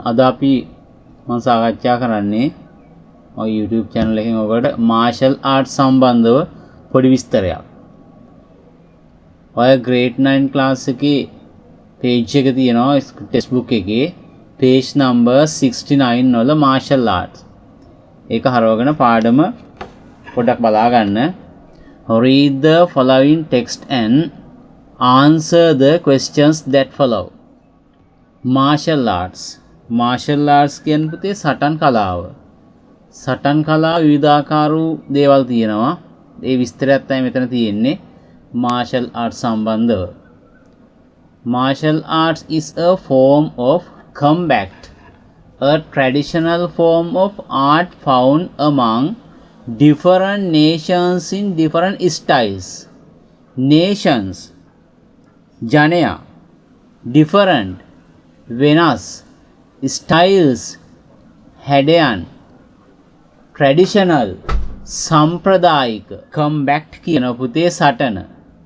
අද අපි මම සාකච්ඡා කරන්නේ මගේ YouTube channel එකෙන් ඔබට මාෂල් ආර්ට් සම්බන්ධව පොඩි විස්තරයක්. ඔය grade 9 class එකේ page එක තියෙනවා textbook එකේ page number 69 වල මාෂල් ආර්ට්ස්. ඒක හරවගෙන පාඩම පොඩ්ඩක් බලා ගන්න. Read the following text and answer the questions that follow. Martial arts කියන්නේ පුතේ සටන් කලාව. සටන් කලාව විවිධාකාර වූ දේවල් තියෙනවා. ඒ විස්තරයක් තමයි මෙතන තියෙන්නේ මාෂල් ආර්ට්ස් සම්බන්ධව. Martial arts is a form of combat, a traditional form of art found among different nations in different styles. Nations, janaya, different, වෙනස්, styles, හැඩයන්, traditional, සම්ප්‍රදායික, combat කියන පුතේ සටන.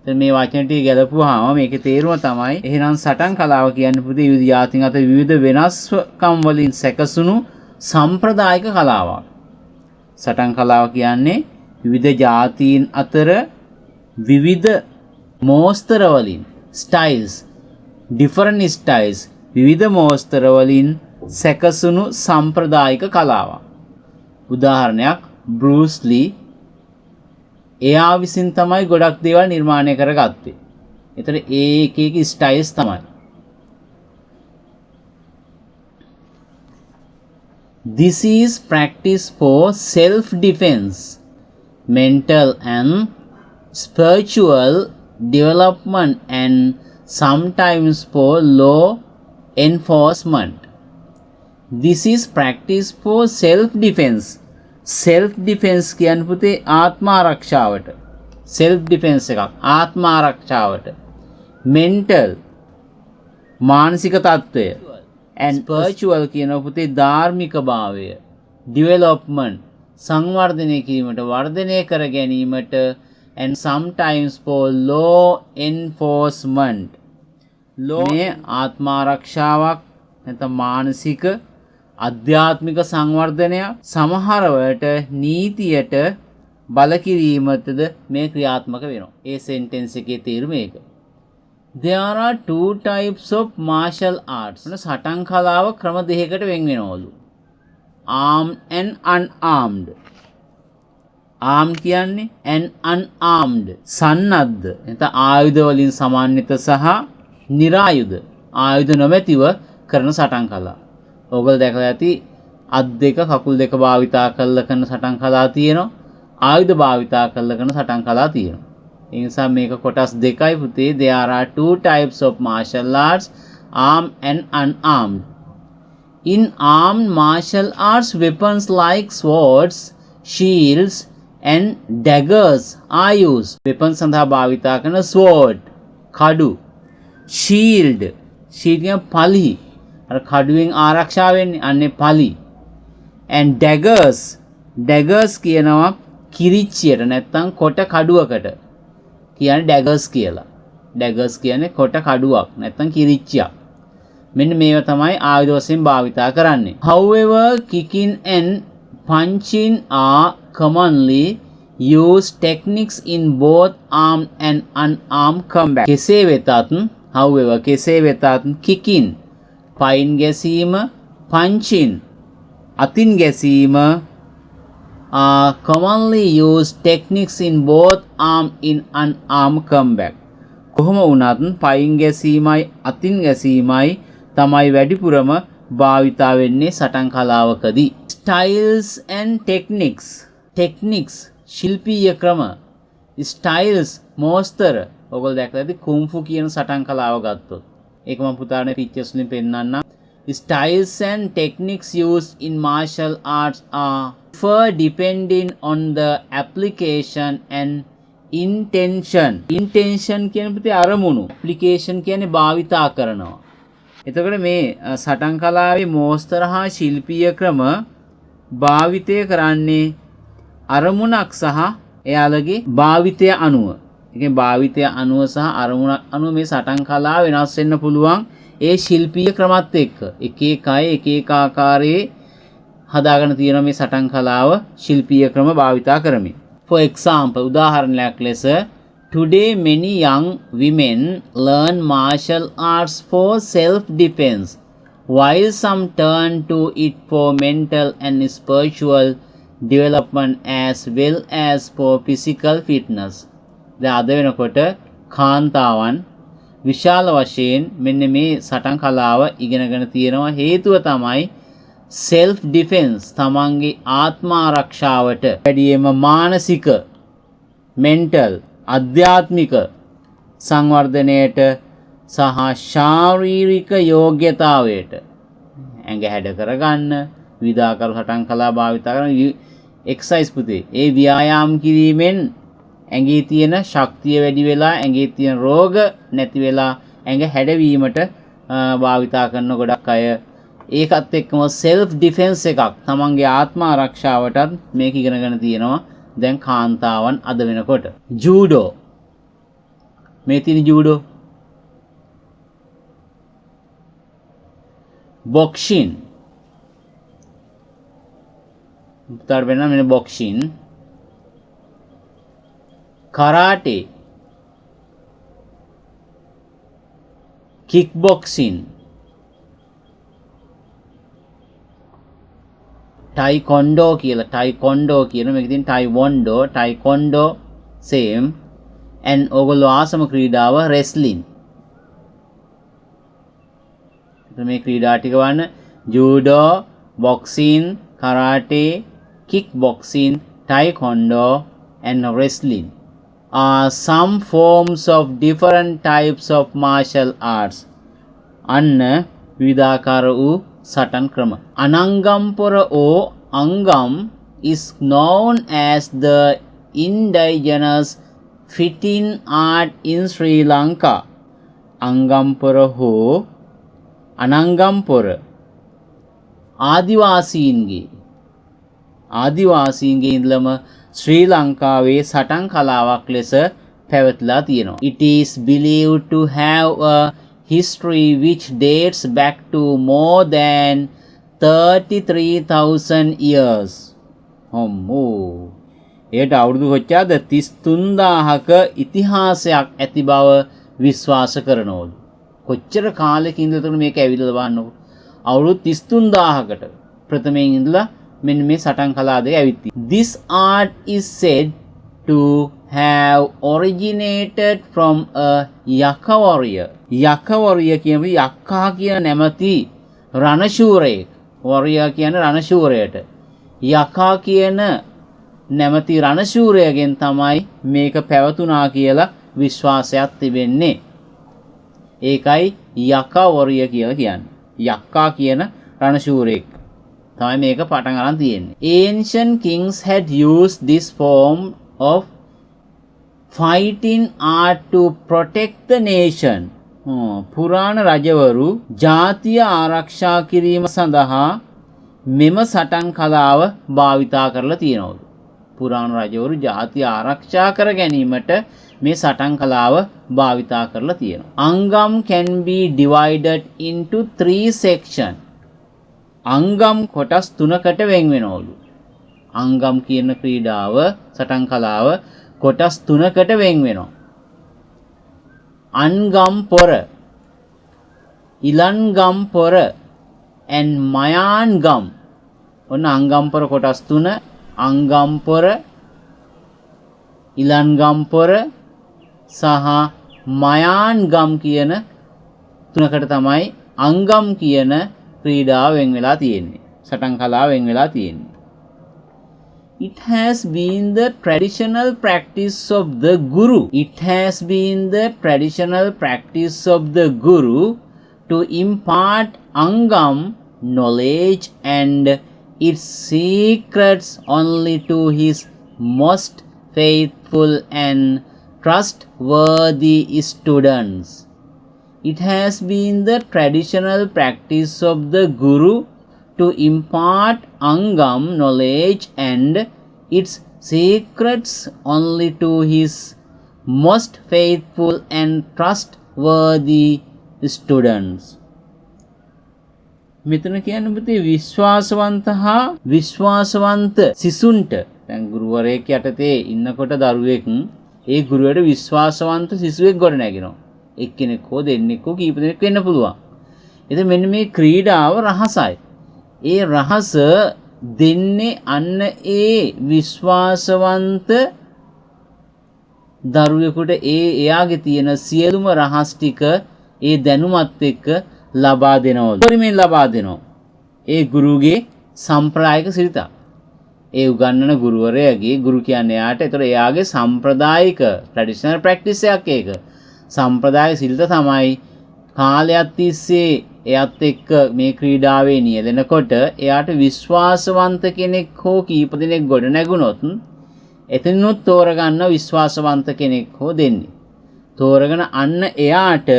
දැන් මේ වචන ටික ගැලපුවාම මේකේ තේරුම තමයි එහෙනම් සටන් කලාව කියන්නේ පුතේ විවිධ ජාතීන් අතර විවිධ වෙනස්කම් වලින් සැකසුණු සම්ප්‍රදායික කලාවක්. සටන් කලාව කියන්නේ විවිධ ජාතීන් අතර විවිධ මෝස්තර වලින් styles, different styles, විවිධ මෝස්තර වලින් සැකසුණු සම්ප්‍රදායික කලාවක්. උදාහරණයක් බෲස් ලී එයා විසින් තමයි ගොඩක් දේවල් නිර්මාණය කරගත්තේ. ඒතර ඒ එක ස්ටයිල්ස් තමයි. This is practice for self defense, mental and spiritual development and sometimes for law enforcement. This is practice for self defense. self defense කියන්නේ පුතේ ආත්ම ආරක්ෂාවට. self defense එකක් ආත්ම ආරක්ෂාවට. mental මානසික තත්ත්වය and spiritual කියන පුතේ ධාර්මික භාවය. development සංවර්ධනය කිරීමට වර්ධනය කර ගැනීමට and sometimes for law enforcement. law මේ ආත්ම ආරක්ෂාවක් නැත්නම් මානසික අධ්‍යාත්මික සංවර්ධනය සමහර වෙලට නීතියට බල කිරීමටද මේ ක්‍රියාත්මක වෙනවා. ඒ සෙන්ටෙන්ස් එකේ තේරුම ඒක. There are two types of martial arts. සටන් කලාව ක්‍රම දෙකකට වෙන් වෙනවලු. armed and unarmed. armed කියන්නේ and unarmed. සන්නද්ධ නැත්නම් ආයුධ වලින් සමන්විත සහ නිරායුධ ආයුධ නොමැතිව කරන සටන් කලාව. ඔයගොල්ලෝ දැකලා ඇති අත් දෙක කකුල් දෙක භාවිතා කරලා කරන සටන් කලා තියෙනවා. ආයුධ භාවිතා කරලා කරන සටන් කලා තියෙනවා. ඒ නිසා මේක කොටස් දෙකයි පුතේ. There are two types of martial arts, armed and unarmed. In armed martial arts, weapons like swords, shields and daggers are used. weapons සඳහා භාවිතා කරන sword කඩු, shield කියන්නේ පලි, අර කඩුවෙන් ආරක්ෂා වෙන්නේ අන්නේ පලි. and daggers කියනවා කිරිච්චියට නැත්තම් කොට කඩුවකට කියන්නේ daggers කියලා. daggers කියන්නේ කොට කඩුවක් නැත්තම් කිරිච්චියක්. මෙන්න මේවා තමයි ආයුධ වශයෙන් භාවිතා කරන්නේ. However, kicking and punching are commonly used techniques in both armed and unarmed combat. කෙසේ වෙතත් kicking පයින් ගැසීම, punching අතින් ගැසීම are commonly used techniques in both armed and unarmed combat. කොහොම වුණත් පයින් ගැසීමයි අතින් ගැසීමයි තමයි වැඩිපුරම භාවිතා වෙන්නේ සටන් කලාවකදී. styles and techniques ශිල්පීය ක්‍රම, styles මෝස්තර. ඔයගොල්ලෝ දැක්කද කුන්ෆු කියන සටන් කලාව ගත්තොත් ඒක මම පුතාට පික්චර්ස් වලින් පෙන්නන්නම්. styles and techniques used in martial arts are depending on the application and intention. intention කියන්නේ පුතේ අරමුණු, application කියන්නේ භාවිතා කරනවා. එතකොට මේ සටන් කලාවේ මෝස්තර හා ශිල්පීය ක්‍රම භාවිතය කරන්නේ අරමුණක් සහ එයාලගේ භාවිතය අනුව. ඒ කියන්නේ භාවිතය අනුව සහ අරමුණක් අනුව මේ සටන් කලාව වෙනස් වෙන්න පුළුවන්. ඒ ශිල්පීය ක්‍රමත් එක්ක එක එක අය එක එක ආකාරයේ හදාගෙන තියෙන මේ සටන් කලාව ශිල්පීය ක්‍රම භාවිතා කරමින්. For example, උදාහරණයක් ලෙස today many young women learn martial arts for self defense while some turn to it for mental and spiritual development as well as for physical fitness. දැන් අද වෙනකොට කාන්තාවන් විශාල වශයෙන් මෙන්න මේ සටන් කලාව ඉගෙනගෙන තියෙනවා. හේතුව තමයි self defense, තමන්ගේ ආත්ම ආරක්ෂාවට වැඩියෙන්ම මානසික mental අධ්‍යාත්මික සංවර්ධනයට සහ ශාරීරික යෝග්‍යතාවයට ඇඟ හැඩ කරගන්න විවිධාකාර සටන් කලා භාවිතා කරන එක්සයිස් පුතේ. ඒ ව්‍යායාම් කිරීමෙන් ඇඟේ තියෙන ශක්තිය වැඩි වෙලා ඇඟේ තියෙන රෝග නැති වෙලා ඇඟ හැඩවීමට භාවිතා කරන ගොඩක් අය. ඒකත් එක්කම self defense එකක් තමන්ගේ ආත්ම ආරක්ෂාවටත් මේක ඉගෙනගෙන තියෙනවා දැන් කාන්තාවන් අද වෙනකොට. ජූඩෝ, මේ තියෙන ජූඩෝ, boxing, උත්තර වෙනවා මෙන්න boxing, karate, kickboxing, taekwondo කියලා taekwondo කියන මේක තියෙන taekwondo same and ඕගොල්ලෝ ආසම ක්‍රීඩාව wrestling. මේ ක්‍රීඩා ටික වන්න judo, boxing, karate, kickboxing, taekwondo and wrestling are some forms of different types of martial arts. අන්න විවිධාකාර වූ සටන් ක්‍රම. අනංගම්පොර or Angam is known as the indigenous fighting art in Sri Lanka. අංගම්පොර හෝ අනංගම්පොර ආදිවාසීන්ගේ ඉඳලම ශ්‍රී ලංකාවේ සටන් කලාවක් ලෙස පැවතිලා තියෙනවා. It is believed to have a history which dates back to more than 33,000 years. ඒට අවුරුදු කොච්චරද? 33000ක ඉතිහාසයක් ඇති බව විශ්වාස කරනවලු. කොච්චර කාලෙකින් ඉඳලා මේක ඇවිල්ලා බලන්නකො. අවුරුදු 33000කට ප්‍රථමයෙන් ඉඳලා මෙන්න මේ සටන් කලා දෙක ඇවිත්. This art is said to have originated from a Yaka warrior. Yaka warrior කියන්නේ යක්කා කියන නැමැති රණශූරයෙක්. warrior කියන්නේ රණශූරයට. යකා කියන නැමැති රණශූරයගෙන් තමයි මේක පැවතුනා කියලා විශ්වාසයක් තිබෙන්නේ. ඒකයි යකා warrior කියලා කියන්නේ. යක්කා කියන රණශූරයෙක් තමයි මේක පටන් අරන් තියෙන්නේ. Ancient kings had used this form of fighting art to protect the nation. පුරාණ රජවරු ජාතිය ආරක්ෂා කිරීම සඳහා මෙම සටන් කලාව භාවිතා කරලා තියෙනවලු. පුරාණ රජවරු ජාතිය ආරක්ෂා කර ගැනීමට මේ සටන් කලාව භාවිතා කරලා තියෙනවා. Angam can be divided into 3 sections. Angam කොටස් 3කට වෙන් වෙනවලු. අංගම් කියන ක්‍රීඩාව සටන් කලාව කොටස් 3කට වෙන් වෙනවා. අන්ගම් පොර, ඉලන්ගම් පොර and මයාන්ගම්. ඔන්න අංගම් පොර කොටස් 3. අංගම් පොර, ඉලන්ගම් පොර සහ මයාන්ගම් කියන 3කට තමයි අංගම් කියන ක්‍රීඩාව වෙන් වෙලා තියෙන්නේ. සටන් කලාව වෙන් වෙලා තියෙන්නේ. It has been the traditional practice of the Guru. It has been the traditional practice of the Guru to impart Angam knowledge and its secrets only to his most faithful and trustworthy students. It has been the traditional practice of the Guru to impart Angam knowledge and its secrets only to his most faithful and trustworthy students. මෙතන කියන්නේ පුතේ විශ්වාසවන්ත හා විශ්වාසවන්ත සිසුන්ට දැන් ගුරුවරයෙක් යටතේ ඉන්නකොට දරුවෙක් ඒ ගුරුවරට විශ්වාසවන්ත සිසුවෙක් ගොඩ නැගෙනවා. එක්කෙනෙක් හෝ දෙන්නෙක් හෝ කීප දෙනෙක් වෙන්න පුළුවන්. ඉතින් මෙන්න මේ ක්‍රීඩාව රහසයි. ඒ රහස දෙන්නේ අන්න ඒ විශ්වාසවන්ත දරුවෙකුට එයාගේ තියෙන සියලුම රහස් ටික ඒ දැනුමත් එක්ක ලබා දෙනවා. පරිමෙන් ලබා දෙනවා. ඒ ගුරුගේ සම්ප්‍රදායික සිරිත. ඒ උගන්වන ගුරුවරයාගේ ගුරු කියන්නේ යාට. ඒතර එයාගේ සම්ප්‍රදායික ට්‍රැඩිෂනල් ප්‍රැක්ටිස් එකක් ඒක. සම්ප්‍රදායික සිරිත තමයි කාලයක් තිස්සේ එයත් එක්ක මේ ක්‍රීඩාවේ නියැලෙනකොට එයාට විශ්වාසවන්ත කෙනෙක් හෝ කීප දෙනෙක් ගොඩ නැගුණොත් එතනොත් තෝරගන්න විශ්වාසවන්ත කෙනෙක් හෝ දෙන්නේ. තෝරගෙන අන්න එයාට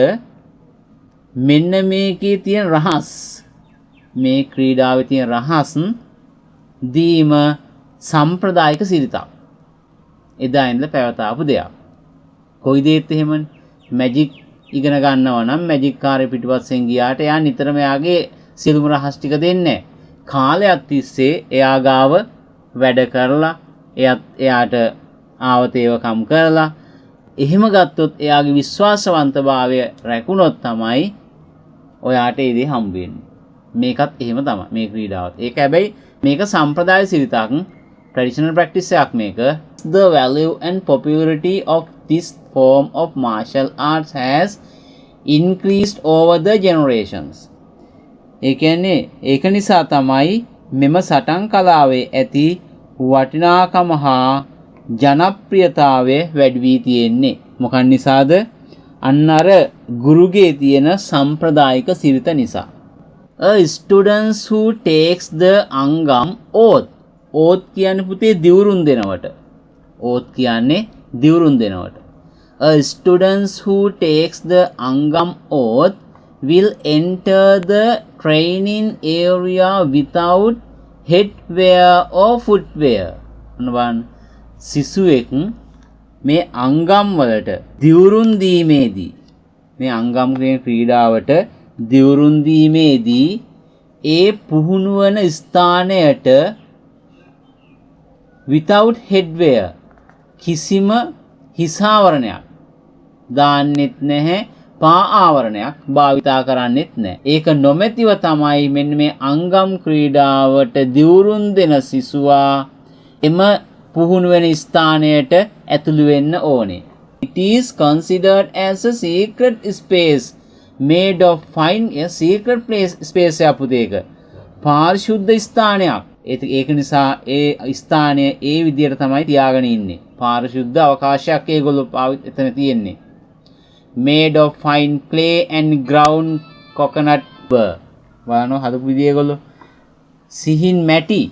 මෙන්න මේකේ තියෙන රහස් මේ ක්‍රීඩාවේ තියෙන රහස් දීම සම්ප්‍රදායික සිරිතක්. එදා ඉඳලා පැවතාපු දෙයක්. කොයි දෙයක්ද එහෙමනේ? මැජික් ඉගෙන ගන්නවා නම් මැජික් කාර්ය පිටිපස්සෙන් ගියාට එයා නිතරම එයාගේ සියලුම රහස් ටික දෙන්නේ කාලයක් තිස්සේ එයා ගාව වැඩ කරලා එයාට ආවතේවකම් කරලා එහෙම ගත්තොත් එයාගේ විශ්වාසවන්තභාවය රැකුණොත් තමයි ඔයාට ඒ දේ හම්බ වෙන්නේ. මේකත් එහෙම තමයි මේ ක්‍රීඩාවත්. ඒක හැබැයි මේක සම්ප්‍රදාය සිරිතක් traditional practice එකක් මේක. The value and popularity of this form of martial arts has increased over the generations. ඒ කියන්නේ ඒක නිසා තමයි මෙම සටන් කලාවේ ඇති වටිනාකම හා ජනප්‍රියතාවය වැඩි වී තියෙන්නේ. මොකක් නිසාද? අන්න අර ගුරුගේ තියෙන සම්ප්‍රදායික සිරිත නිසා. A student who takes the angam oath. oath කියන්නේ පුතේ දිවුරුම් දෙනවට. oath කියන්නේ දිවුරුම් දෙනවට. A student who takes the angam oath will enter the training area without headwear or footwear. අනවන් සිසුවෙක් මේ අංගම් වලට දිවුරුම් දීමේදී මේ අංගම් කියන ක්‍රීඩාවට දිවුරුම් දීමේදී ඒ පුහුණු වන ස්ථානයට without headwear කිසිම හිසාවරණයක් දාන්නෙත් නැහැ, පා ආවරණයක් භාවිතා කරන්නෙත් නැහැ. ඒක නොමැතිව තමයි මෙන්න මේ අංගම් ක්‍රීඩාවට දිවුරුම් දෙන සිසුවා එම පුහුණු වෙන ස්ථානයට ඇතුළු වෙන්න ඕනේ. It is considered as a secret space made of fine a secret place space අපුතේක. පාරිශුද්ධ ස්ථානයක්. ඒක නිසා ඒ ස්ථානය ඒ විදිහට තමයි තියාගෙන ඉන්නේ. පාරිශුද්ධ අවකාශයක් ඒගොල්ලෝ එතන තියෙන්නේ. Made of fine clay and ground coconut burr. බලන්න හදපු විදිය ඒගොල්ලෝ සිහින් මැටි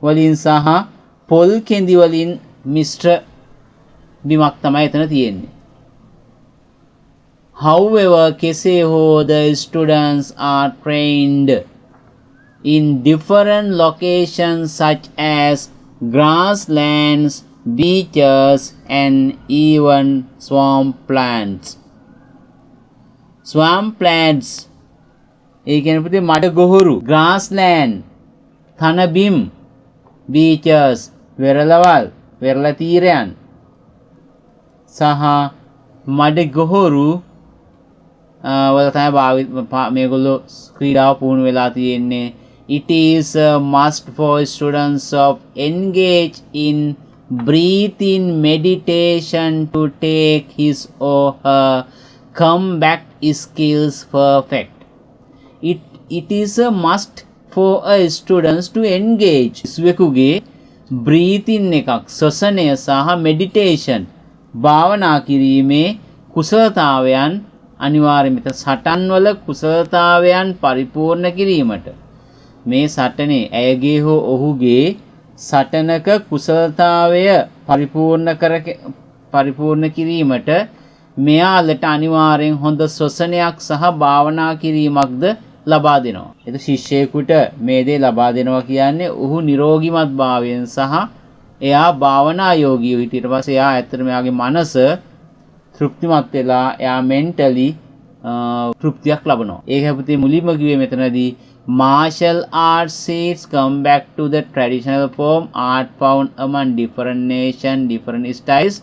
වලින් සහ පොල් කෙඳි වලින් මිශ්‍ර බිමක් තමයි එතන තියෙන්නේ. However, කෙසේ හෝ the students are trained in different locations such as grasslands, beaches and even swamplands. Swamplands ඒ කියන්නේ පුතේ මඩ ගොහරු, grassland තනබිම්, beaches වෙරළවල්, වෙරළ තීරයන් සහ මඩ ගොහරු වල තමයි මේගොල්ලෝ ක්‍රීඩාව පුහුණු වෙලා තියෙන්නේ. It is a must for students of engage in breathing meditation to take his or her combat skills perfect. It is a must for a students to engage. ස්වෙකුගේ breathing එකක්, ශ්වසනය සහ meditation භාවනා කිරීමේ කුසලතාවයන් අනිවාර්යයෙන්ම සටන්වල කුසලතාවයන් පරිපූර්ණ කිරීමට මේ සටනේ ඇයගේ හෝ ඔහුගේ සටනක කුසලතාවය පරිපූර්ණ කිරීමට මෙයාලට අනිවාර්යෙන් හොඳ ශ්වසනයක් සහ භාවනා කිරීමක්ද ලබා දෙනවා. ඒක ශිෂ්‍යයෙකුට මේ දේ ලබා දෙනවා කියන්නේ ඔහු නිරෝගිමත් භාවයෙන් සහ එයා භාවනා යෝගීව ඊට පස්සේ එයා ඇත්තටම එයාගේ මනස තෘප්තිමත් වෙලා එයා මෙන්ටලි තෘප්තියක් ලබනවා. ඒක හැපුතේ මුලින්ම කිව්වේ මෙතනදී martial arts seeds come back to the traditional form, art found among different nations, different styles.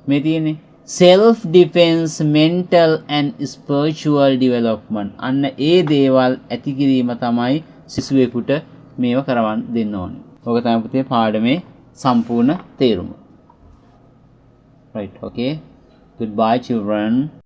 මේ තියෙන්නේ self defense, mental and spiritual development. අන්න ඒ දේවල් ඇති කිරීම තමයි සිසුවෙකුට මේව කරවන්න දෙන්න ඕනේ. ඔක තමයි පුතේ පාඩමේ සම්පූර්ණ තේරුම. Right, okay. Goodbye children.